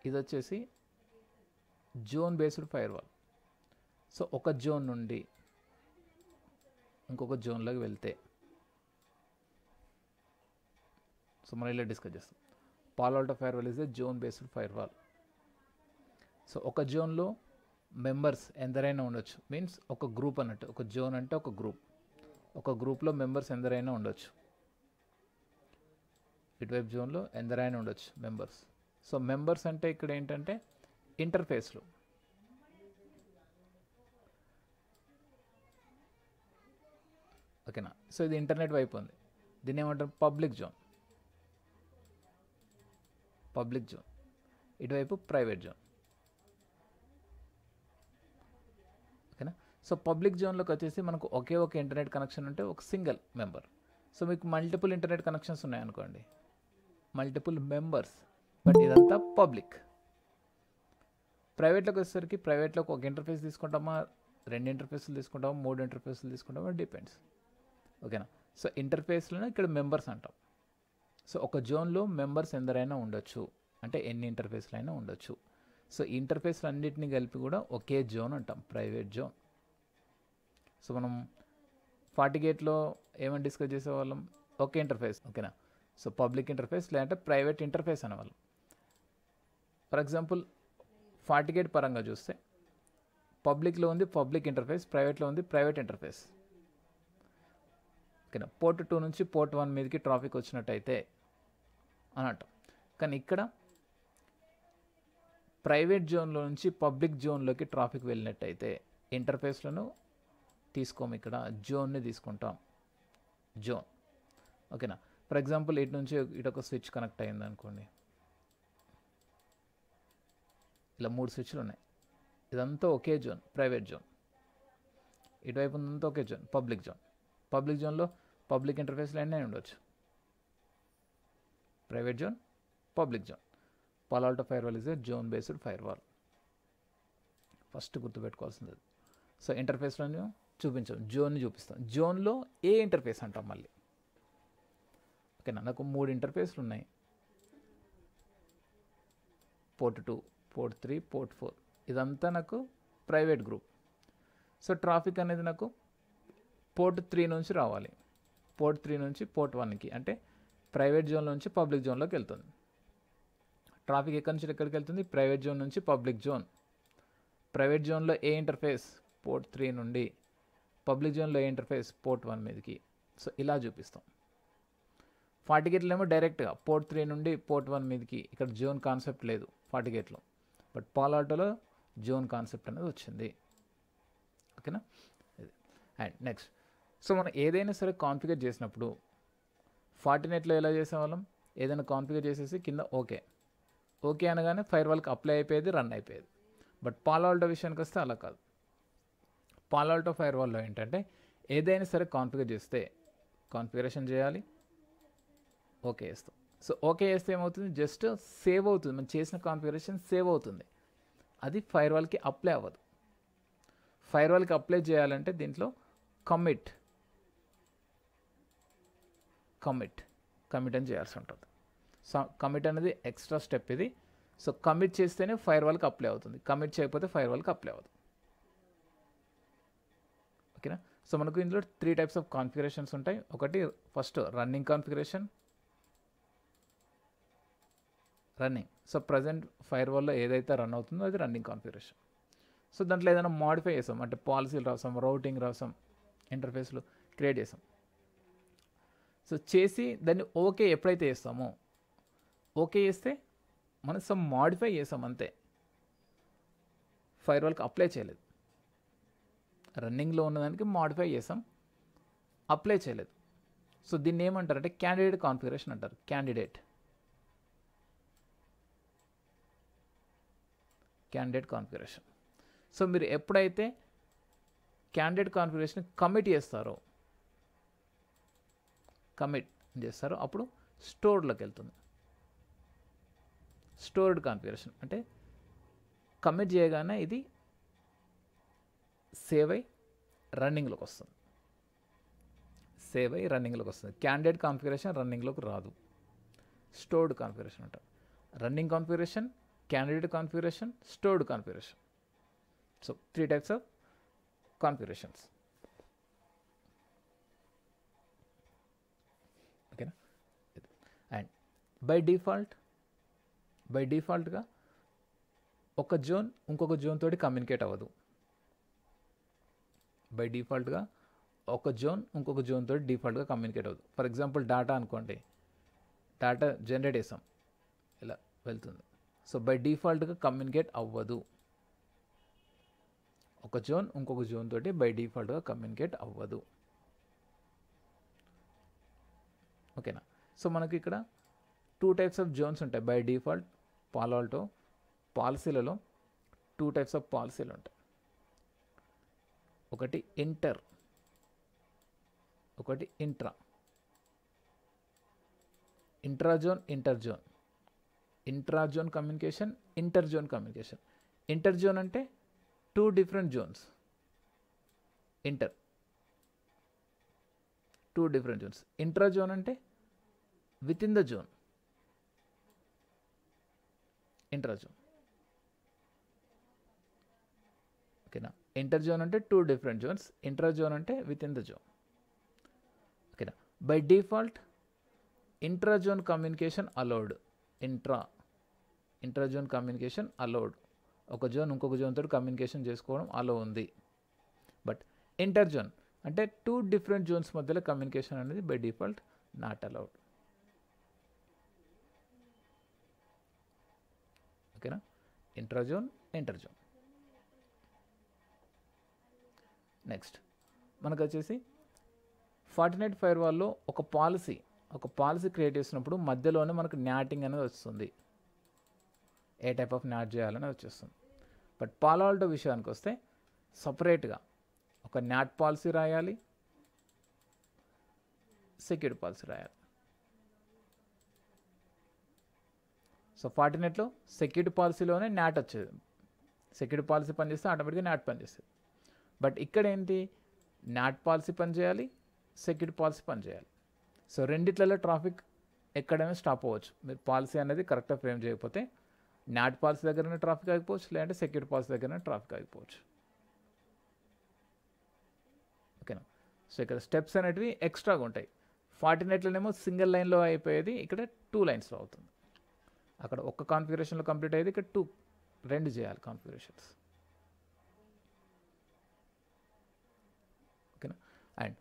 ఇది వచ్చేసి zone based firewall. So ఒక జోన్ నుండి ఇంకొక జోన్లోకి వెళ్తే, సో మనం ఇలా డిస్కస్ చేస్తాం. పాలో Alto firewall is a zone based firewall. So ఒక జోన్లో మెంబర్స్ ఎందరైనా ఉండొచ్చు, మీన్స్ ఒక గ్రూప్ అన్నట్టు. ఒక జోన్ అంటే ఒక గ్రూప్, ఒక గ్రూప్లో మెంబర్స్ ఎందరైనా ఉండొచ్చు. ఇటువైపు జోన్లో ఎందరైనా ఉండొచ్చు మెంబర్స్. సో మెంబర్స్ అంటే ఇక్కడ ఏంటంటే ఇంటర్ఫేస్లు. ఓకేనా. సో ఇది ఇంటర్నెట్ వైపు ఉంది. దీన్ని ఏమంటారు? Public zone. Public zone. ఇటువైపు ప్రైవేట్ జోన్. ఓకేనా. సో పబ్లిక్ జోన్లోకి వచ్చేసి మనకు ఒకే ఒక ఇంటర్నెట్ కనెక్షన్ ఉంటే ఒక సింగిల్ మెంబర్. సో మీకు మల్టిపుల్ ఇంటర్నెట్ కనెక్షన్స్ ఉన్నాయనుకోండి, మల్టిపుల్ మెంబర్స్, బట్ ఇదంతా పబ్లిక్. ప్రైవేట్లోకి వచ్చేసరికి ప్రైవేట్లోకి ఒక ఇంటర్ఫేస్ తీసుకుంటామా, 2 ఇంటర్ఫేస్లు తీసుకుంటామా, 3 ఇంటర్ఫేస్లు తీసుకుంటామా, డిపెండ్స్. ఓకేనా. సో ఇంటర్ఫేస్లోనే ఇక్కడ మెంబర్స్ అంటాం. సో ఒక జోన్లో మెంబర్స్ ఎందరైనా ఉండొచ్చు, అంటే ఎన్ని ఇంటర్ఫేస్లు అయినా ఉండొచ్చు. సో ఇంటర్ఫేస్లు అన్నింటినీ కలిపి కూడా ఒకే జోన్ అంటాం, ప్రైవేట్ జోన్. సో మనం FortiGateలో ఏమని డిస్కస్ చేసేవాళ్ళం? ఒకే ఇంటర్ఫేస్. ఓకేనా. సో పబ్లిక్ ఇంటర్ఫేస్ లేదంటే ప్రైవేట్ ఇంటర్ఫేస్ అనేవాళ్ళం. ఫర్ ఎగ్జాంపుల్ FortiGate పరంగా చూస్తే పబ్లిక్లో ఉంది పబ్లిక్ ఇంటర్ఫేస్, ప్రైవేట్లో ఉంది ప్రైవేట్ ఇంటర్ఫేస్. ఓకేనా. పోర్ట్ 2 నుంచి పోర్ట్ 1 మీదకి ట్రాఫిక్ వచ్చినట్టయితే అని అంటాం. కానీ ఇక్కడ ప్రైవేట్ జోన్లో నుంచి పబ్లిక్ జోన్లోకి ట్రాఫిక్ వెళ్ళినట్టయితే ఇంటర్ఫేస్లను తీసుకోము, ఇక్కడ జోన్ని తీసుకుంటాం. జోన్. ఓకేనా. ఫర్ ఎగ్జాంపుల్ ఇటు నుంచి ఇటు ఒక స్విచ్ కనెక్ట్ అయ్యింది అనుకోండి, ఇలా 3 స్విచ్లు ఉన్నాయి. ఇదంతా ఒకే జోన్, ప్రైవేట్ జోన్. ఇటువైపు ఉందంతా ఒకే జోన్, పబ్లిక్ జోన్. పబ్లిక్ జోన్లో పబ్లిక్ ఇంటర్ఫేస్లు అన్నీ ఉండొచ్చు. Private zone, public zone. Paulo Alto firewall is a zone based firewall. First గుర్తుపెట్టుకోవాల్సింది. సో ఇంటర్ఫేస్లను చూపించాం, జోన్ని చూపిస్తాం. జోన్లో ఏ ఇంటర్ఫేస్ అంటాం మళ్ళీ. ఓకేనా. నాకు 3 ఇంటర్ఫేస్లు ఉన్నాయి, పోర్ట్ 2, పోర్ట్ 3, పోర్ట్ 4. ఇదంతా నాకు ప్రైవేట్ గ్రూప్. సో ట్రాఫిక్ అనేది నాకు పోర్ట్ 3 నుంచి రావాలి, పోర్ట్ 3 నుంచి పోర్ట్ 1కి, అంటే ప్రైవేట్ జోన్ నుంచి పబ్లిక్ జోన్లోకి వెళ్తుంది. ట్రాఫిక్ ఎక్కడి నుంచి ఎక్కడికి వెళ్తుంది? ప్రైవేట్ జోన్ నుంచి పబ్లిక్ జోన్. ప్రైవేట్ జోన్లో ఏ ఇంటర్ఫేస్? పోర్ట్ 3 నుండి. పబ్లిక్ జోన్లో ఏ ఇంటర్ఫేస్? పోర్ట్ 1 మీదకి. సో ఇలా చూపిస్తాం. FortiGateలో ఏమో డైరెక్ట్గా పోర్ట్ 3 నుండి పోర్ట్ 1 మీదకి. ఇక్కడ జోన్ కాన్సెప్ట్ లేదు FortiGateలో, బట్ పాలో ఆల్టోలో జోన్ కాన్సెప్ట్ అనేది వచ్చింది. ఓకేనా. అండ్ నెక్స్ట్, సో మనం ఏదైనా సరే కాన్ఫిగర్ చేసినప్పుడు ఫార్టినెట్లో ఎలా చేసేవాళ్ళం? ఏదైనా కాన్ఫిగర్ చేసేసి కింద ఓకే, ఓకే అనగానే ఫైర్వాల్కి అప్లై అయిపోయేది, రన్ అయిపోయేది. బట్ పాలో ఆల్టో విషయానికి వస్తే అలా కాదు. పాలో ఆల్టో ఫైర్వాల్లో ఏంటంటే ఏదైనా సరే కాన్ఫిగర్ చేస్తే కాన్ఫిగరేషన్ చేయాలి, ఓకే వేస్తాం. సో ఓకే వేస్తే ఏమవుతుంది? జస్ట్ సేవ్ అవుతుంది, మనం చేసిన కాన్ఫిగరేషన్ సేవ్ అవుతుంది, అది ఫైర్వాల్కి అప్లై అవ్వదు. ఫైర్వాల్కి అప్లై చేయాలంటే దీంట్లో కమిట్ అని చేయాల్సి ఉంటుంది. సో కమిట్ అనేది ఎక్స్ట్రా స్టెప్ ఇది. సో కమిట్ చేస్తేనే ఫైర్వాల్కి అప్లై అవుతుంది, కమిట్ చేయకపోతే ఫైర్వాల్కి అప్లై అవ్వదు. ఓకేనా. సో మనకు ఇందులో 3 టైప్స్ ఆఫ్ కాన్ఫిగరేషన్స్ ఉంటాయి. ఒకటి first running configuration. Running, so present ఫైర్వాల్లో ఏదైతే రన్ అవుతుందో అది రన్నింగ్ కాన్ఫిగరేషన్. సో దాంట్లో ఏదైనా మాడిఫై చేసాం అంటే పాలసీలు రాసాం, రౌటింగ్ రాసాం, ఇంటర్ఫేస్లు క్రియేట్ చేసాం. సో చేసి దాన్ని ఓకే ఎప్పుడైతే చేస్తామో, ఓకే చేస్తే మనం సమ్ మాడిఫై చేసాం అంతే, ఫైర్వాల్కి అప్లై చేయలేదు. రన్నింగ్లో ఉన్నదానికి మాడిఫై చేసాం, అప్లై చేయలేదు. సో దీన్ని ఏమంటారంటే క్యాండిడేట్ కాన్ఫిగరేషన్ అంటారు. Candidate configuration. సో మీరు ఎప్పుడైతే క్యాండిడేట్ కాన్ఫిగరేషన్ కమిట్ చేస్తారో అప్పుడు స్టోర్లోకి వెళ్తుంది. స్టోర్డ్ కాన్ఫిగరేషన్ అంటే కమిట్ చేయగానే ఇది సేవ్ అయ్యి రన్నింగ్లోకి వస్తుంది. క్యాండిడేట్ కాన్ఫిగరేషన్ రన్నింగ్లోకి రాదు, స్టోర్డ్ కాన్ఫిగరేషన్ అంటారు. Running configuration candidate configuration, stored configuration. So 3 types of configurations. Okay, and by default గా ఒక జోన్ ఇంకొక జోన్ తోటి కమ్యూనికేట్ అవ్వదు. బై డిఫాల్ట్గా ఒక జోన్ ఇంకొక జోన్ తోటి డిఫాల్ట్గా కమ్యూనికేట్ అవ్వదు. ఫర్ ఎగ్జాంపుల్ డేటా అనుకోండి, డేటా జనరేట్ చేసాం, ఇలా వెళ్తుంది. సో బై డిఫాల్ట్గా కమ్యూనికేట్ అవ్వదు. ఒక జోన్ ఇంకొక జోన్ తోటి బై డిఫాల్ట్గా కమ్యూనికేట్ అవ్వదు. ఓకేనా. సో మనకి ఇక్కడ 2 types ఆఫ్ జోన్స్ ఉంటాయి బై డిఫాల్ట్. పాలో ఆల్టో పాలసీలలో 2 types ఆఫ్ పాలసీలు ఉంటాయి. ఒకటి ఇంటర్, ఒకటి intra. Intrazone, interzone. Intrazone communication, interzone communication. Interzone అంటే 2 different zones. Inter 2 different zones. Intrazone అంటే within the zone. Intrazone. ఓకేనా. ఇంటర్జోన్ అంటే 2 different zones. ఇంట్రాజోన్ అంటే విత్ ఇన్ ద జోన్. ఓకేనా. By default intrazone communication allowed. Intrazone communication allowed. ఒక zone ఇంకొక zone తోటి communication చేసుకోవడం అలో ఉంది. బట్ ఇంటర్జోన్ అంటే 2 different జోన్స్ మధ్యలో కమ్యూనికేషన్ అనేది బై డిఫాల్ట్ నాట్ అలౌడ్. ఓకేనా. ఇంట్రాజోన్, ఇంటర్జోన్. నెక్స్ట్ మనకు వచ్చేసి ఫార్టినైట్ ఫైర్వాల్లో ఒక పాలసీ క్రియేట్ చేసినప్పుడు మధ్యలోనే మనకు న్యాటింగ్ అనేది వస్తుంది. ఏ టైప్ ఆఫ్ న్యాట్ చేయాలని వచ్చేస్తుంది. బట్ పాలో ఆల్టో విషయానికి వస్తే సపరేట్గా ఒక న్యాట్ పాలసీ రాయాలి, సెక్యూరిటీ పాలసీ రాయాలి. సో ఫార్టినెట్లో సెక్యూరిటీ పాలసీలోనే న్యాట్ వచ్చేది. సెక్యూరిటీ పాలసీ పనిచేస్తే ఆటోమేటిక్గా న్యాట్ పనిచేస్తుంది. బట్ ఇక్కడ ఏంటి, న్యాట్ పాలసీ పనిచేయాలి, సెక్యూరిటీ పాలసీ పనిచేయాలి. సో రెండిట్లలో ట్రాఫిక్ ఎక్కడైనా స్టాప్ అవ్వచ్చు. మీరు పాలసీ అనేది కరెక్ట్గా ఫ్రేమ్ చేయకపోతే న్యాట్ పాలసీ దగ్గరనే ట్రాఫిక్ ఆగిపోవచ్చు, లేదంటే సెక్యూరిటీ పాలసీ దగ్గరనే ట్రాఫిక్ ఆగిపోవచ్చు. ఓకేనా. సో ఇక్కడ స్టెప్స్ అనేటివి ఎక్స్ట్రాగా ఉంటాయి. ఫార్టినెట్లోనేమో సింగిల్ లైన్లో అయిపోయేది, ఇక్కడ 2 లైన్స్లో అవుతుంది. అక్కడ ఒక్క కాన్ఫిగరేషన్లో కంప్లీట్ అయ్యేది, ఇక్కడ 2 చేయాలి కాన్ఫిగరేషన్స్.